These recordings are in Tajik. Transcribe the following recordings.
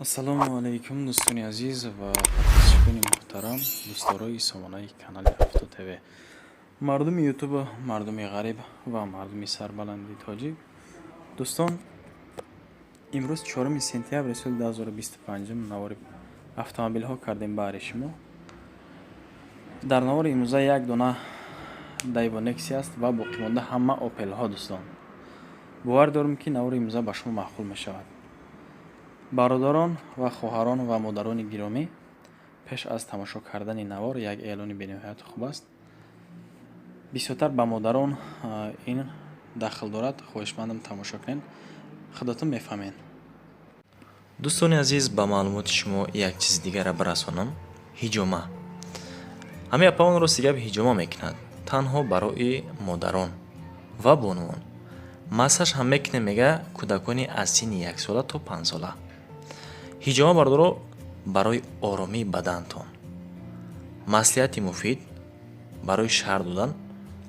ассалому алайкум дӯстони азиз ва подписчикони муҳтарам, дӯстдорои сомонаи канали Авто ТВ, мардуми ютуб, мардуми ғариб ва мардуми сарбаланди тоҷик. дӯстон, имрӯз 4 сентябри соли 2025 навори автомобилҳо кардем баҳри шумо. дар навори имрӯза як дона Daewoo Nexia аст ва боқимонда ҳама опелҳо. дӯстон, бовар дорем ки навори имрӯза ба шумо маъқул мешавад. бародарон ва хоҳарон ва модарони гиромӣ, пеш аз тамошо кардани навор як эълони бениҳоят хуб аст. бисёртар ба модарон ин дахл дорад. хоҳишмандам тамошо кунед, худатон мефаҳмед. дӯстони азиз, ба маълумоти шумо як чизи дигара бирасонам. ҳиҷома. ҳамин апаонро сигаб ҳиҷома мекунад танҳо барои модарон ва бонуон. массаж ҳам мекуне, мега кӯдакони аз синни 1 сола то 5 сола. ҳиҷома бардоро барои оромии бадантон. маслиҳати муфид барои шаҳр додан.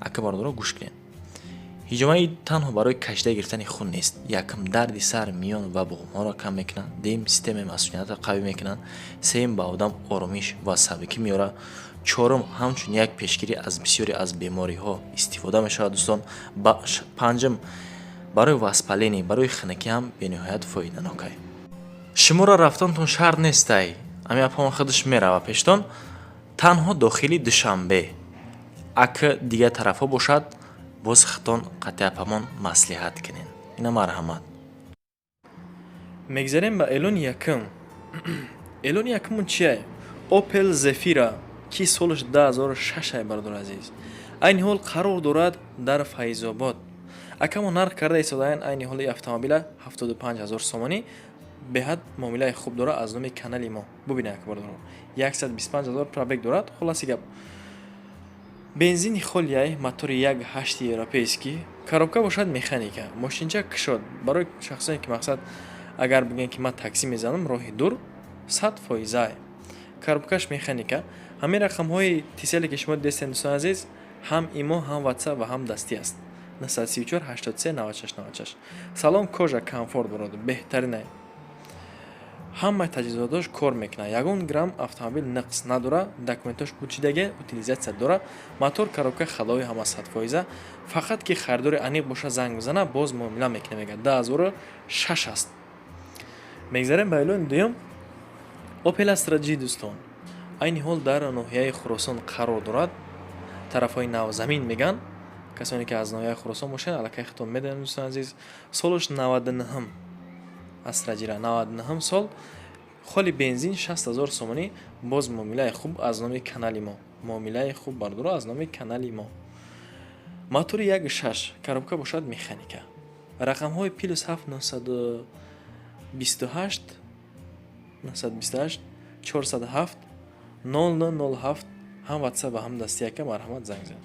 ака бардоро гӯш кунед. ҳиҷомаи танҳо барои кашида гирифтани хун нест. якм дарди сар, миён ва буғумҳоро кам мекунад. дуюм системаи масъулиятро қавӣ мекунад. сеюм ба одам оромиш ва сабукӣ меорад. чорум ҳамчун як пешгирӣ аз бисёре аз бемориҳо истифода мешавад. дӯстон, панҷум барои воспаление, барои хунукӣ ҳам бениҳоят фоиданокай. шуморо рафтонтон шарт нестай. ҳамин апаон худаш мерава пештон. танҳо дохили душанбе ака дигар тарафҳо бошад, боз хитон қатъи апамон маслиҳат кунед. ина марҳамат. мегзарем ба эълони якум. эълони якумон чие? Opel Zafira ки солаш 2006 бардор азиз. айни ҳол қарор дорад дар Файзобод. акамо нарх карда истодаанд. айни ҳоли автомобила 75000 сомонӣ. беҳад муомилаи хуб дорад аз номи канали мо. бубинед ака бардор, 125000 пробег дорад. хулоси гап, бензини холияй, мотори 1.8 европейский, коробка бошад механика, мошинча кушод. барои шахсоне ки мақсад агар бигӯянд ки ман такси мезанам роҳи дур, 100%. коробкаш механика. ҳамин рақамҳои тиселе ки шумо дидестед дӯстони азиз, ҳам имо, ҳам WhatsApp ва ҳам дастӣ аст. 934 83 96 96. салон кожа комфорт бародар, беҳтаринай. ҳамаи таҷҳизотош кор мекунад. ягон грамм автомобил нақс надора. документош учидаги утилизатсия дора. мотор, коробка халои ҳама 100%. фақат ки харидори аниқ боша занг бизана, боз муомила мекуна. мега 2006 аст. мегзарем ба эълони дуюм. Opel Astra G дӯстон, айни ҳол дар ноҳияи Хуросон қарор дорад. тарафҳои навзамин меган. касоне ки аз ноҳияи Хуросон бошед, аллакай хитон медонед дӯстони азиз. солаш 99. Astra G 99 сол. холи бензин 60000 сомонӣ. боз муомилаи хуб аз номи канали мо. муомилаи хуб бардоро аз номи канали мо. мотори 1.6, коробка бошад механика. рақамҳои +7 928 928 407 0007 ҳам WhatsApp ва ҳам дастӣ. ака марҳамат, занг зан.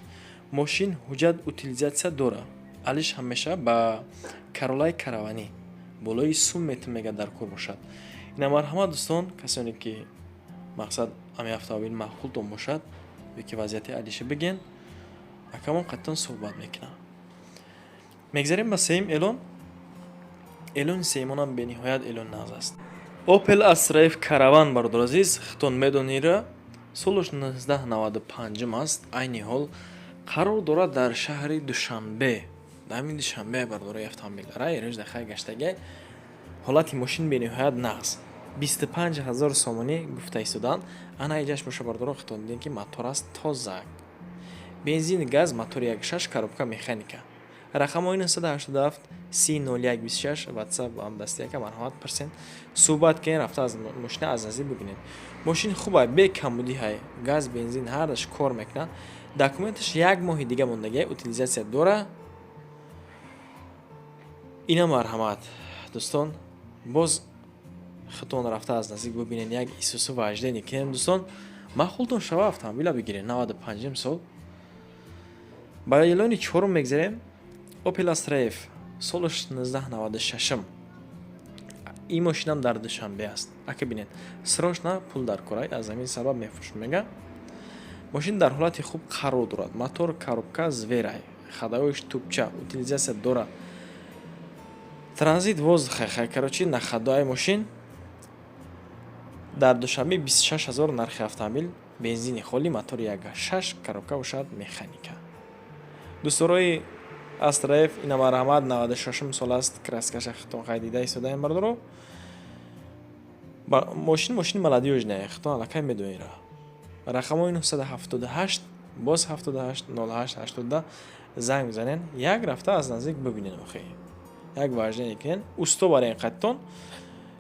мошин ҳуҷҷат утилизатсия дора. алиш ҳамеша ба Каролай каравани болои сум метон мега дар кор бошад. ина марҳамат дӯстон, касоне ки мақсад ҳамин автомобил маъқултон бошад ё ки вазъияти алиша биген, акамон қаттон суҳбат мекунам. мегзарем ба сеюм эълон. эълони сеюмонам бениҳоят эълони нағз аст. Opel Astra F Caravan бардор азиз, хитон медонира. солаш 1995 аст. айни ҳол қарор дорад дар шаҳри Душанбе. ҳамин Душанбе бардораи автомобилара рӯз дахай гаштаги. ҳолати мошин бениҳоят нағз. 25000 сомонӣ гуфта истодаанд. ана иҷаш боша бардоро хитон дидем ки мотор аст тоза. бензин, газ, мотори 1.6, коробка механика. рақамҳои 987 300126 WhatsApp ва ҳам дастӣ. ака марҳамат персент суҳбат кунед. рафта аз мошина аз наздик бибинед. мошин хубай, бе камбудӣ ҳай. газ, бензин ҳардаш кор мекунад. документаш 1 моҳи дига мондагӣ утилизатсия дора. ина марҳамат дӯстон, боз хитон рафта аз наздик бибинед. як Isuzu ваҷдени кунем дӯстон. маъқултон шава автомобила бигиред. 95 сол. ба эълони чорум мегзарем. Opel Astra F солаш 1996. ин мошинам дар Душанбе аст. ака бинед, срочно пул дар корай, аз ҳамин сабаб мефурӯшм мега. мошин дар ҳолати хуб қарор дорад. мотор, коробка зверай, хадаҳоиш тӯбча, утилизатсия дорад. транзит воздуха, короче, на ходои мошин дар душанбе 26 000 нархи автомобил бензини холӣ мотори 1.6 коробка бошад механика. дӯстдорои Астраев Инамар Аҳмад 96 сол аст, краскаша хитон қайдида истодаем бардоро. Мошини молодёжная, хитон аллакай медонира. Рақамои 978 боз 78 08 80 занг бизанен, як рафта аз наздик бибинен. охи як важне кунен усто барен қаттон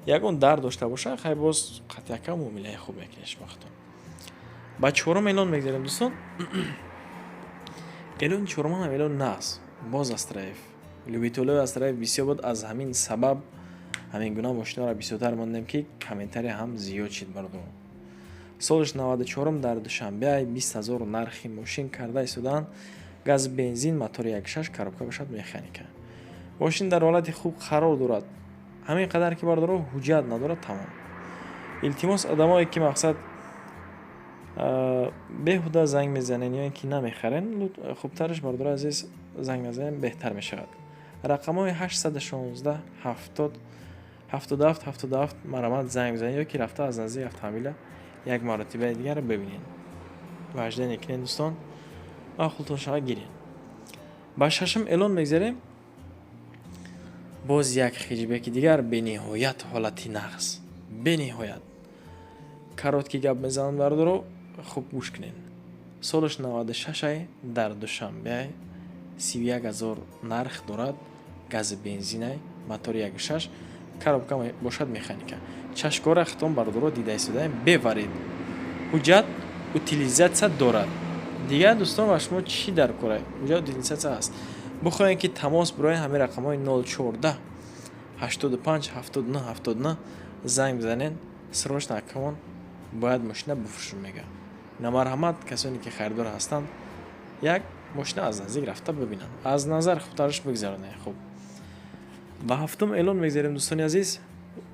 ягон дар дошта боша, хай боз қат яка муомилаи хуб мекунеш вақтон. ба чорум эълон мегзарем дӯстон. эълони чорумам эълон нааст. боз Астраев Любитуллои Астраев бисёр буд, аз ҳамин сабаб ҳамин гуна мошинҳоро бисёртар мондем ки комментария ҳам зиёд шид бардо. Солиш 94 дар душанбе 20 000 нархи мошин карда истодаанд. газ бензин мотори 1.6 коробка бошад механика. мошин дар ҳолати хуб қарор дорад. ҳамин қадар ки бардоро ҳуҷҷат надорад тамом. илтимос одамое ки мақсад беҳуда занг мезанен ё ин ки намехарен, хубтараш бардоро азиз занг мезанен беҳтар мешавад. рақамҳои 816 70 77 77 маромад занг мезанен ё ки рафта аз наздик автомобила як маротибаи дигаро бибинен. важда некунен дӯстон, мақултон шава гирен. ба шашм эълон мегзарем. боз як хиҷбеки дигар бениҳоят ҳолати нағз. бениҳоят каротки гап мезанам бардоро хуб гӯш кунен. солиш 96 дар душанбе 31 000 нарх дорад. гази бензинай мотори 1.6 коробка бошад механика. чашкора хитон бардоро дида истодаем беварид. ҳуҷҷат утилизатсия дорад. дигар дӯстон ва шумо чӣ дар кора? ҳуҷҷат утилизатсия аст. бихоҳем ки тамос бироен ҳамин рақамҳои 014 85 79 79 занг бизанен, срочно акамон бояд мошина бифурӯшем мега. намарҳамат касоне ки харидор ҳастанд, як мошина аз наздик рафта бибинанд, аз назар хубтараш бигзаронед. хуб ба ҳафтум эълон мегзарем дӯстони азиз.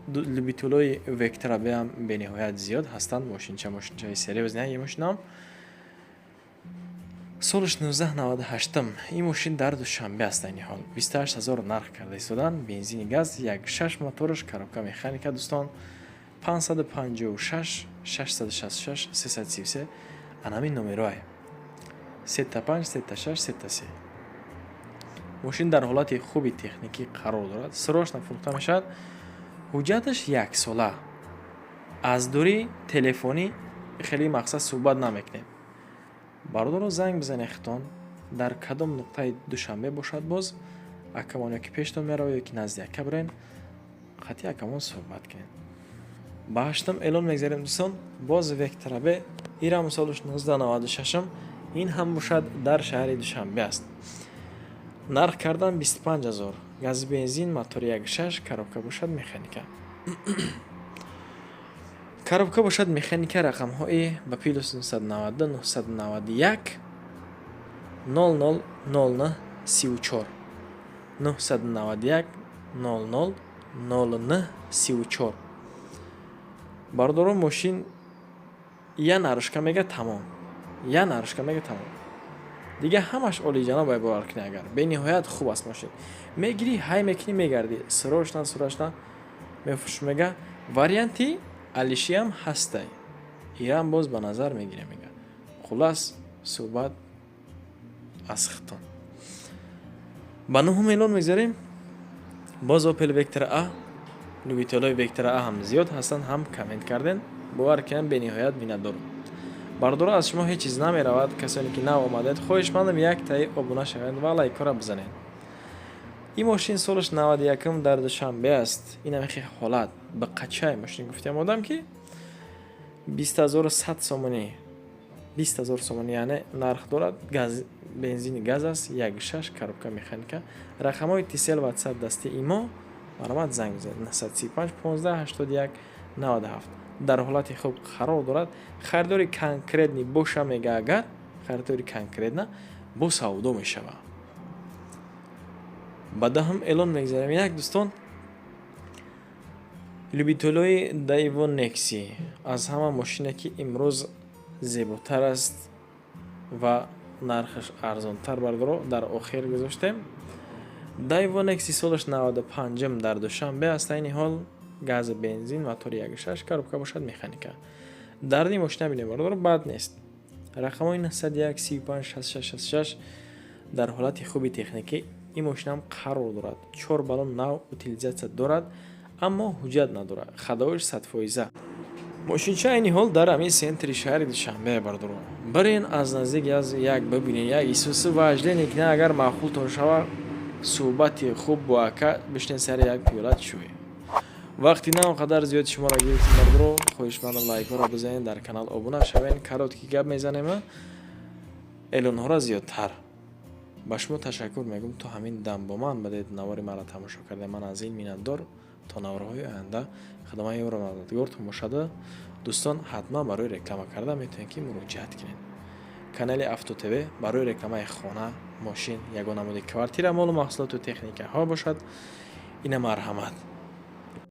любитуллои Вектора беам бениҳоят зиёд ҳастанд. мошинчаи серьёзняи мошинам. солиш 1998 ин мошин дар душанбе аст. айни ҳол 28 000 нарх карда истодаанд. бензини газ 1.6 мотораш коробка механика. дӯстон 556 666 333 анами номероай 35 36 33. мошин дар ҳолати хуби техникӣ қарор дорад. срочно фурӯхта мешавад. ҳуҷҷаташ 1 сола. аз дури телефонӣ хеле мақсад суҳбат намекунем. бардоро занг бизанед хитон дар кадом нуқтаи душанбе бошад, боз акамон ёки пештон мерава ёки назди ака бирен, қати акамон суҳбат кунед. ба ҳаштум эълон мегзарем дӯстон. боз Вектора бе ирам солиш 1996 ин ҳам бошад дар шаҳри душанбе аст. нарх кардан 25 000. газ бензин мотори 1.6 коробка бошад механика. коробка бошад механика. рақамҳои ба плюс 992 991 00 00 34 991 00 09 34. бардоро мошин я нарӯшка мега тамом. я нарӯшка мега тамом. дига ҳамаш олиҷаноб бовар кунӣ. агар бениҳоят хуб аст мошин. мегирӣ ҳай мекунӣ мегардӣ. срочно мефурӯш мега. варианти алишиам ҳастай. ирам боз ба назар мегирем мега. хулас суҳбат аз хитон. ба нуҳум эълон мегзарем. боз Opel Vectra A. любитуллои Vectra A ҳам зиёд ҳастанд, ҳам коммент карден. бовар кунам бениҳоят минатдорам. бардоро аз шумо ҳеҷ чиз намеравад. касоне ки нав омадед, хоҳишмандам як таи обуна шавед ва лайкора бизанед. ин мошин солиш 91 дар душанбе аст. инамихи ҳолат ба қачаи мошин гуфтем одам ки 20100 сомонӣ 20000 сомонӣ яъне нарх дорад. бензини газ аст. 1.6 коробка механика. рақамҳои тисел ватсап дасти имо маромад занг бизанед. 935 15 81 97. дар ҳолати хуб қарор дорад. харидори конкретни боша мега. агар харидори конкретна бо савдо мешава. ба даҳум эълон мегзарем. як дӯстон любитуллои Daewoo Nexi аз ҳама мошине ки имрӯз зеботар аст ва нархаш арзонтар бардоро дар охир гузоштем. Daewoo Nexi солиш 95 дар душанбе аст. айни ҳол газ бензин, мотори 1.6, коробка бошад механика. Дарди мошина бинем бардор бад нест. рақамои 91 35 66 66 дар ҳолати хуби техникӣ ин мошинам қарор дорад. 4 балон нав утилизатсия дорад, аммо ҳуҷҷат надорад. Хадовиш 100%. мошинча айни ҳол дар ҳамин сентри шаҳри Душанбе бардор. Барин аз наздик як бибинед, як Исуси важлене ки агар маъқултон шава суҳбати хуб бо ака бишнед сари як пиёла чӯй. вақти на он қадар зиёд шуморо гирифтем бардро, хоҳишмандам лайкҳоро бизанед, дар канал обуна шавед, каротки гап мезанем, эълонҳоро зиёдтар. ба шумо ташаккур мегӯм, то ҳамин дам бо ман бадед, навори маро тамошо карде. Ман аз ин миннатдор. То наварҳои оянда хидмати ёро мададгортон бошад. дӯстон ҳатман барои реклама карда метавонед ки муроҷиат кунед. канали Авто ТВ барои рекламаи хона, мошин, ягон намуди квартира, молу маҳсулоту техникаҳо бошад. ина марҳамат.